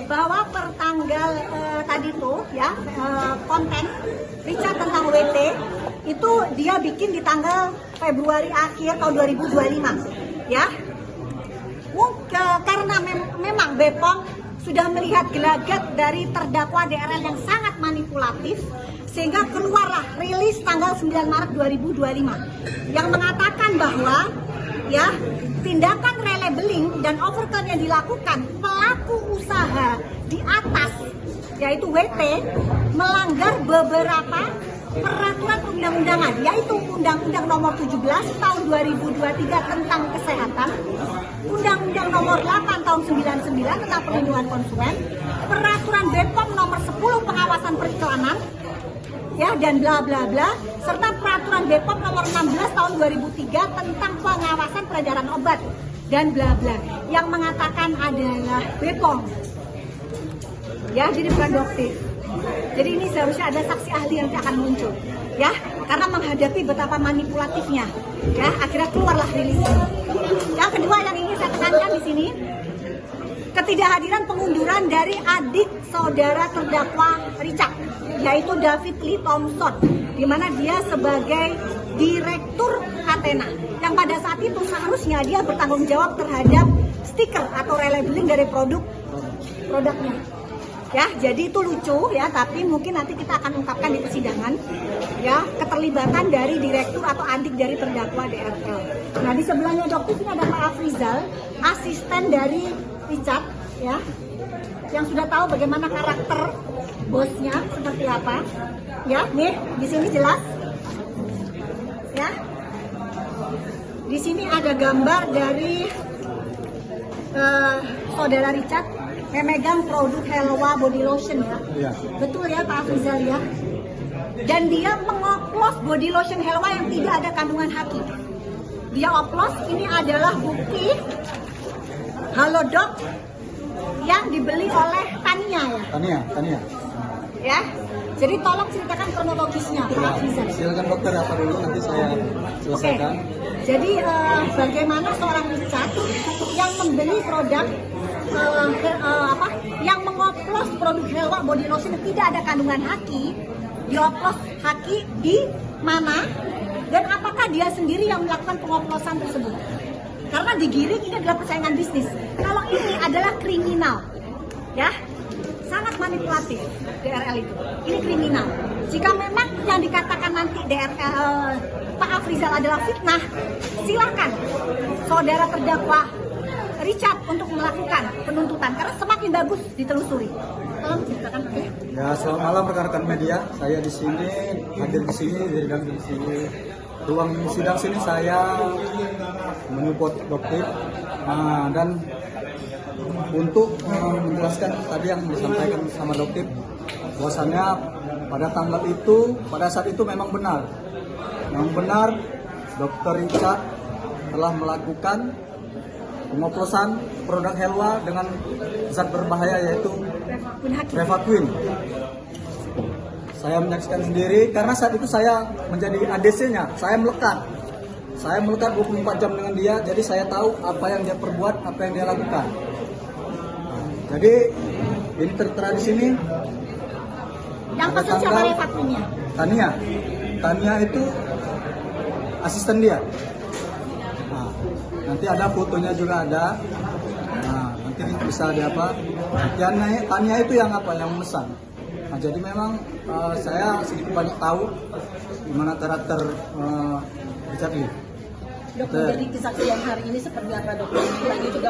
bahwa pertanggal tadi tuh ya konten Richard tentang WT itu dia bikin di tanggal Februari akhir tahun 2025 ya. Karena memang BPOM sudah melihat gelagat dari terdakwa DRL yang sangat manipulatif, sehingga keluarlah rilis tanggal 9 Maret 2025 yang mengatakan bahwa ya tindakan relabeling dan overcount yang dilakukan pelaku usaha di atas yaitu WT melanggar beberapa peraturan undang-undangan, yaitu Undang-Undang Nomor 17 Tahun 2023 tentang Kesehatan, Undang-Undang Nomor 8 Tahun 99 tentang Perlindungan Konsumen, Peraturan BPOM Nomor 10 Pengawasan Periklanan, ya, dan bla bla bla, serta Peraturan BPOM Nomor 16 Tahun 2003 tentang Pengawasan Peredaran Obat, dan bla bla, yang mengatakan adalah BPOM. Ya, jadi bukan Doktif. Jadi ini seharusnya ada saksi ahli yang akan muncul, ya, karena menghadapi betapa manipulatifnya, ya, akhirnya keluarlah rilis ini. Yang kedua yang ingin saya tekankan di sini, ketidakhadiran pengunduran dari adik saudara terdakwa Richard, yaitu David Lee Thompson, di mana dia sebagai direktur Athena, yang pada saat itu seharusnya dia bertanggung jawab terhadap stiker atau relabeling dari produknya. Ya, jadi itu lucu ya, tapi mungkin nanti kita akan ungkapkan di persidangan ya keterlibatan dari direktur atau adik dari terdakwa DRL. Nah, di sebelahnya Dokter ini ada Pak Afrizal, asisten dari Richard ya, yang sudah tahu bagaimana karakter bosnya seperti apa. Ya, nih di sini jelas. Ya. Di sini ada gambar dari saudara Richard memegang produk Helwa body lotion ya. Betul ya Pak Afrizal ya. Dan dia mengoplos body lotion Helwa yang tidak ada kandungan haki. Dia oplos, ini adalah bukti Halodoc yang dibeli oleh Tania ya. Tania. Ya. Jadi tolong ceritakan kronologisnya Pak Afrizal. Silakan dokter, apa dulu nanti saya selesaikan. Jadi bagaimana seorang Richard yang membeli produk yang mengoplos produk Helwa body lotion yang tidak ada kandungan haki, dioplos haki di mana dan apakah dia sendiri yang melakukan pengoplosan tersebut? Karena digiring ini adalah persaingan bisnis. Kalau ini adalah kriminal, ya, sangat manipulatif DRL itu. Ini kriminal. Jika memang yang dikatakan nanti DRL Pak Afrizal adalah fitnah, silakan saudara terdakwa Richard untuk melakukan penuntutan karena semakin bagus ditelusuri. Tolong ceritakan. Ya, selamat malam rekan-rekan media. Saya di sini hadir di sini di sini. Ruang sidang sini saya menyupport Dokter dan untuk menjelaskan tadi yang disampaikan sama Dokter bahwasannya pada saat itu memang benar Dokter Richard telah melakukan pengoplosan produk Helwa dengan zat berbahaya yaitu Revaquin. Saya menyaksikan sendiri karena saat itu saya menjadi ADC-nya. Saya melekat 24 jam dengan dia, jadi saya tahu apa yang dia perbuat, apa yang dia lakukan. Jadi ini tertera di sini. Yang pesan siapa Revaquinnya? Tania itu asisten dia. Nanti ada fotonya juga ada. Nah, nanti bisa diapa? Tania itu yang memesan. Nah, jadi memang saya sedikit banyak tahu gimana karakter Richard Lee. Dokter, dari kesaksian hari ini seperti apa dokter? Lagi juga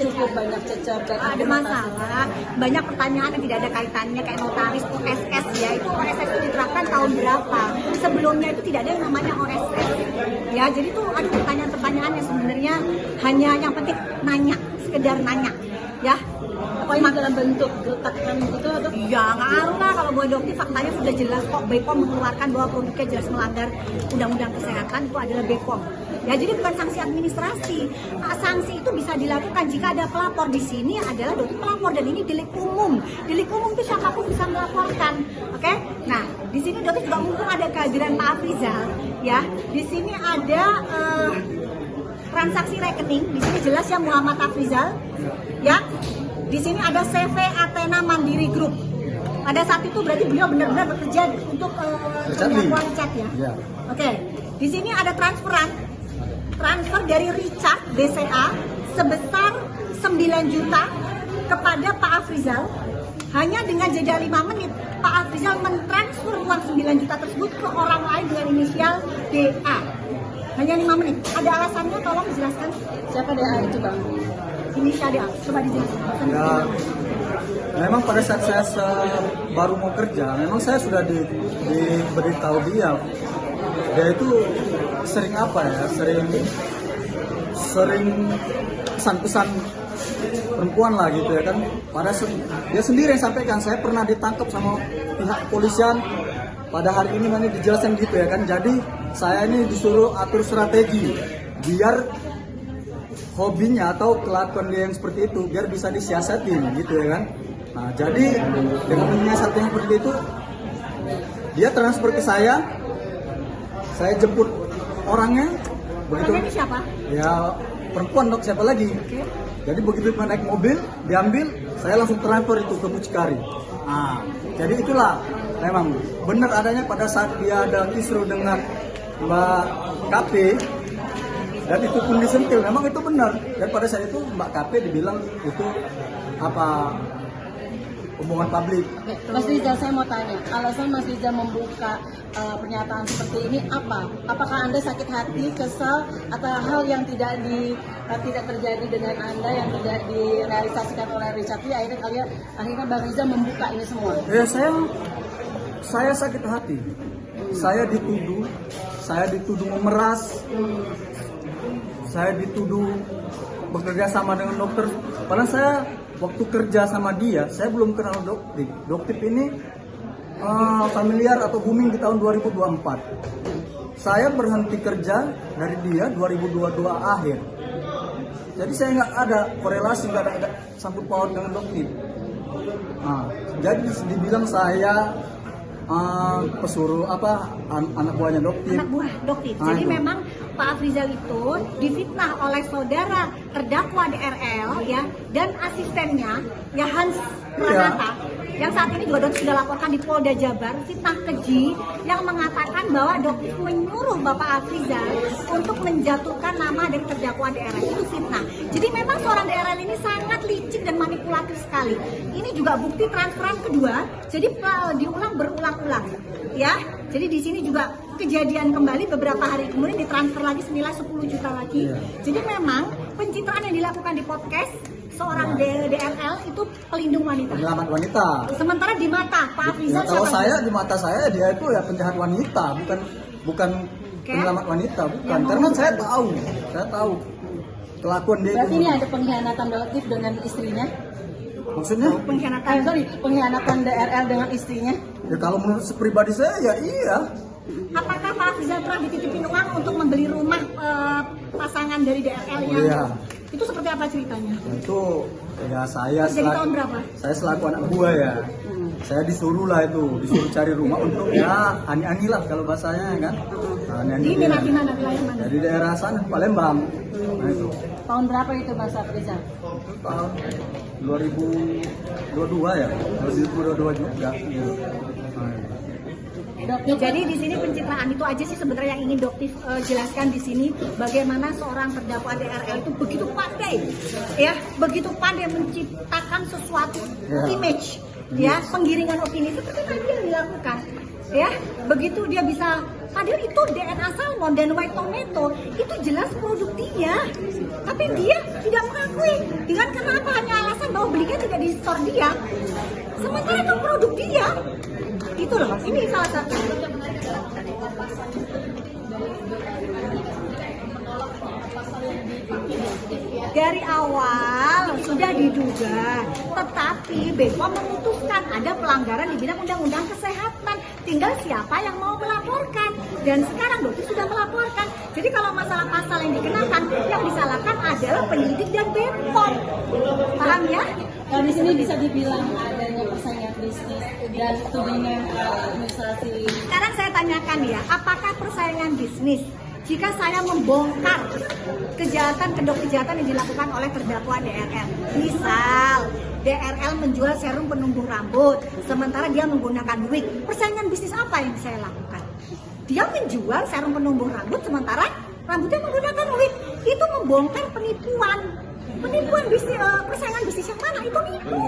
cukup banyak cecer dan ada masalah, banyak pertanyaan yang tidak ada kaitannya kayak notaris OSS ya. Itu OSS itu diterapkan tahun berapa? Sebelumnya itu tidak ada yang namanya OSS. Ya, jadi tuh ada pertanyaan-pertanyaan yang sebenarnya hanya yang penting nanya, sekedar nanya, ya. Pokoknya dalam bentuk letakkan itu atau? Ya ngaruh lah, kalau buat Dokter faktanya sudah jelas kok. BPOM mengeluarkan bahwa produknya jelas melanggar Undang-Undang Kesehatan, itu adalah BPOM. Ya, jadi bukan sanksi administrasi. Nah, sanksi itu bisa dilakukan jika ada pelapor. Di sini adalah Dokter pelapor dan ini delik umum. Delik umum itu siapapun bisa melaporkan. Oke? Nah, di sini Dokter juga mumpung ada kehadiran Pak Afrizal, ya. Di sini ada transaksi rekening. Di sini jelas ya Muhammad Afrizal, ya. Di sini ada CV Athena Mandiri Group. Pada saat itu berarti beliau benar-benar bekerja untuk terdakwa Richard ya. Ya. Oke. Di sini ada transfer dari Richard BCA sebesar 9 juta kepada Pak Afrizal. Hanya dengan jeda 5 menit, Pak Afrizal mentransfer uang 9 juta tersebut ke orang lain dengan inisial DA. Hanya 5 menit. Ada alasannya, tolong dijelaskan. Siapa DA itu Bang? Inisial DA, coba dijelaskan. Ya, memang pada saat saya baru mau kerja, memang saya sudah diberitahu dia itu sering apa ya, sering pesan-pesan perempuan lah gitu ya kan. Dia sendiri yang sampaikan, saya pernah ditangkap sama pihak kepolisian pada hari ini, mana dijelaskan gitu ya kan. Jadi saya ini disuruh atur strategi biar hobinya atau kelakuan dia yang seperti itu biar bisa disiasatin gitu ya kan. Nah jadi dengan menyiasati yang seperti itu, dia transfer ke saya jemput orangnya. Begitu, Orangnya ini siapa? ya perempuan dok, siapa lagi? Oke. Jadi begitu naik mobil, diambil, saya langsung transfer itu ke mucikari. Nah, jadi itulah memang benar adanya pada saat dia ada kisruh dengan Mbak KP, dan itu pun disentil, memang itu benar. Dan pada saat itu Mbak KP dibilang itu apa, hubungan publik. Mas Rizal, saya mau tanya, alasan Mas Rizal membuka pernyataan seperti ini apa? Apakah Anda sakit hati, kesal, atau hal yang tidak terjadi dengan Anda, yang tidak direalisasikan oleh Richard Lee, akhirnya Bang Rizal membuka ini semua? Ya saya sakit hati. Saya dituduh memeras. Saya dituduh bekerja sama dengan dokter. Padahal saya waktu kerja sama dia, saya belum kenal Doktip. Doktip ini familiar atau booming di tahun 2024. Saya berhenti kerja dari dia 2022 akhir. Jadi saya nggak ada korelasi, nggak ada sangkut paut dengan Doktip. Nah, jadi dibilang saya pesuruh anak buahnya Doktip. Anak buah Doktip. Jadi itu. memang Pak Afrizal itu difitnah oleh saudara terdakwa DRL ya dan asistennya ya Hans Pranata yang saat ini juga sudah laporkan di Polda Jabar, fitnah keji yang mengatakan bahwa Doktip menyuruh Bapak Afrizal untuk menjatuhkan nama dari terdakwa DRL. Itu fitnah. Jadi memang seorang DRL ini sangat licik dan manipulatif sekali. Ini juga bukti transferan kedua. Jadi diulang berulang-ulang ya. Jadi di sini juga kejadian kembali beberapa hari kemudian ditransfer lagi senilai 10 juta lagi. Jadi memang pencitraan yang dilakukan di podcast seorang DRL itu pelindung wanita. Penyelamat wanita. Sementara di mata Pak Afrizal Kalau siapa? saya di mata saya dia itu ya penjahat wanita, bukan penyelamat wanita, bukan. Karena saya tahu kelakuan dia Berarti itu. ini ada pengkhianatan Doktip dengan istrinya? Maksudnya? Pengkhianatan. Pengkhianatan DRL dengan istrinya? Ya kalau menurut pribadi saya ya iya. Apakah Pak Afrizal pernah dititipin uang untuk membeli rumah pasangan dari DRL yang Iya. itu seperti apa ceritanya? Nah, itu ya saya Jadi tahun berapa? Saya selaku anak buah ya. Saya disuruh cari rumah untuk ya ani-ani lah kalau bahasanya kan. Nah, Di daerah di mana? Wilayah mana? Dari daerah sana Palembang. Nah itu. Tahun berapa itu Mas Afrizal? Itu tahun 2022 ya. 2022 juga. Gitu. Nah, Jadi di sini pencitraan itu aja sih sebenarnya yang ingin Doktip jelaskan di sini, bagaimana seorang terdakwa DRL itu begitu pandai menciptakan sesuatu image ya, penggiringan opini seperti tadi yang dilakukan ya. Begitu dia bisa, padahal itu DNA salmon dan white tomato itu jelas produk dia, tapi dia tidak mengakui dengan kenapa hanya alasan bahwa belinya tidak di store dia, sementara itu produk dia. Itu loh, ini salah satu. Dari awal sudah diduga, tetapi BPOM memutuskan ada pelanggaran di bidang undang-undang kesehatan. Tinggal siapa yang mau melaporkan. Dan sekarang Doktip sudah melaporkan. Jadi kalau masalah pasal yang dikenakan, yang disalahkan adalah penyidik dan BPOM. Paham ya? Kalau di sini bisa dibilang adanya persaingan bisnis dan tudingan administrasi. Sekarang saya tanyakan ya, apakah persaingan bisnis? jika saya membongkar kedok kejahatan yang dilakukan oleh terdakwa DRL. Misal, DRL menjual serum penumbuh rambut, sementara dia menggunakan wig. Persaingan bisnis apa yang saya lakukan? Dia menjual serum penumbuh rambut, sementara rambutnya menggunakan wig. Itu membongkar penipuan. Penipuan bisnis, persaingan bisnis yang mana? Itu nipu.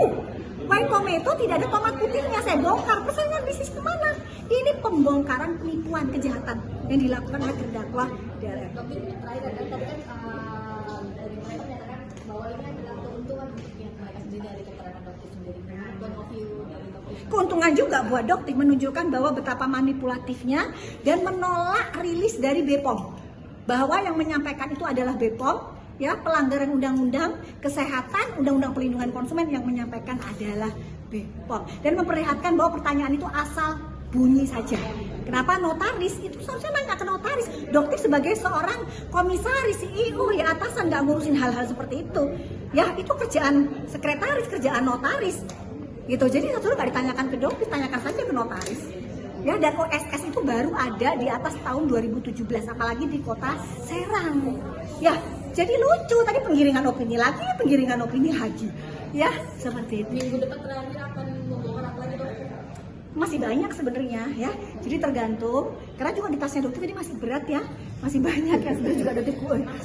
Wine tomato tidak ada tomat putihnya, saya bongkar. Persaingan bisnis kemana? Ini pembongkaran penipuan kejahatan yang dilakukan oleh terdakwa DRL. Tapi terakhir ada tadi kan dari mereka menyatakan bahwa ini adalah keuntungan untuk pihak mereka sendiri dari keterangan dokter sendiri. Point of view dari dokter. Keuntungan juga buat dokter menunjukkan bahwa betapa manipulatifnya dan menolak rilis dari BPOM. Bahwa yang menyampaikan itu adalah BPOM, ya, pelanggaran undang-undang kesehatan, undang-undang pelindungan konsumen yang menyampaikan adalah BPOM. Dan memperlihatkan bahwa pertanyaan itu asal bunyi saja. Kenapa notaris? Itu seharusnya nanya ke notaris. Dokter sebagai seorang komisaris, CEO, ya atasan nggak ngurusin hal-hal seperti itu. Ya itu kerjaan sekretaris, kerjaan notaris. Gitu. Jadi satu nggak ditanyakan ke dokter, tanyakan saja ke notaris. Ya, dan OSS itu baru ada di atas tahun 2017, apalagi di kota Serang. Ya, jadi lucu. Tadi penggiringan opini lagi, penggiringan opini lagi. Ya, seperti itu. Minggu depan terakhir akan membongkar apa lagi dok? Masih banyak sebenarnya ya, jadi tergantung, karena juga di tasnya dokter tadi masih berat ya, masih banyak ya, sebenarnya juga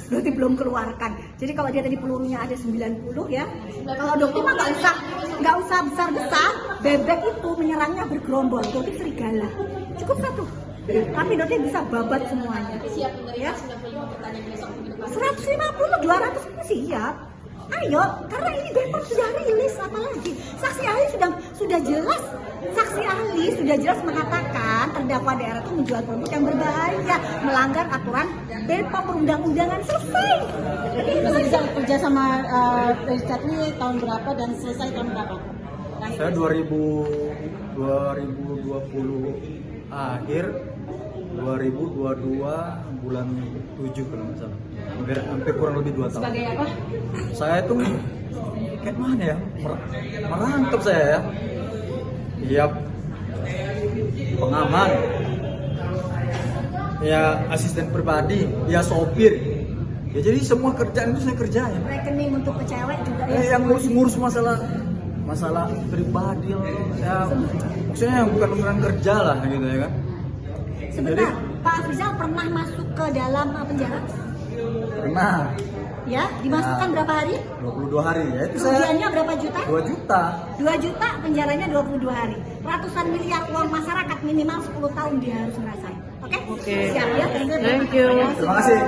dokter belum keluarkan. Jadi kalau dia tadi pelurunya ada 90 ya, kalau dokter mah nggak usah besar-besar, bebek itu menyerangnya bergerombol, dokter serigala, cukup satu, tapi dokter bisa babat semuanya. Siap menerima Ya. 95 pertanyaan besok minggu depan. 150, 200 pun siap. Ayo, karena ini BPOM sudah rilis, apalagi saksi ahli sudah jelas, saksi ahli sudah jelas mengatakan terdakwa daerah itu menjual produk yang berbahaya, melanggar aturan BPOM perundang-undangan, selesai. Masih bisa kerja sama Richard ini tahun berapa dan selesai tahun berapa? Saya 2020 akhir, 2022 bulan 7 kalau nggak salah. Hampir kurang lebih 2 tahun. Sebagai apa? Saya itu kayak mana ya? Merangkap saya ya. Iya, pengaman. Ya asisten pribadi, ya sopir. Ya jadi semua kerjaan itu saya kerjain. Rekening untuk cewek juga ya. Yang ngurus masalah pribadi lah. Ya, maksudnya yang bukan urusan kerja lah gitu ya kan. Sebentar, Pak Afrizal pernah masuk ke dalam penjara? Pernah. Ya, dimasukkan berapa hari? 22 hari. Ya itu saya Kerugiannya berapa juta? 2 juta. 2 juta, penjaranya 22 hari. Ratusan miliar uang masyarakat, minimal 10 tahun dia harus ngerasain. Oke? Siap ya? Thank you. Terima kasih.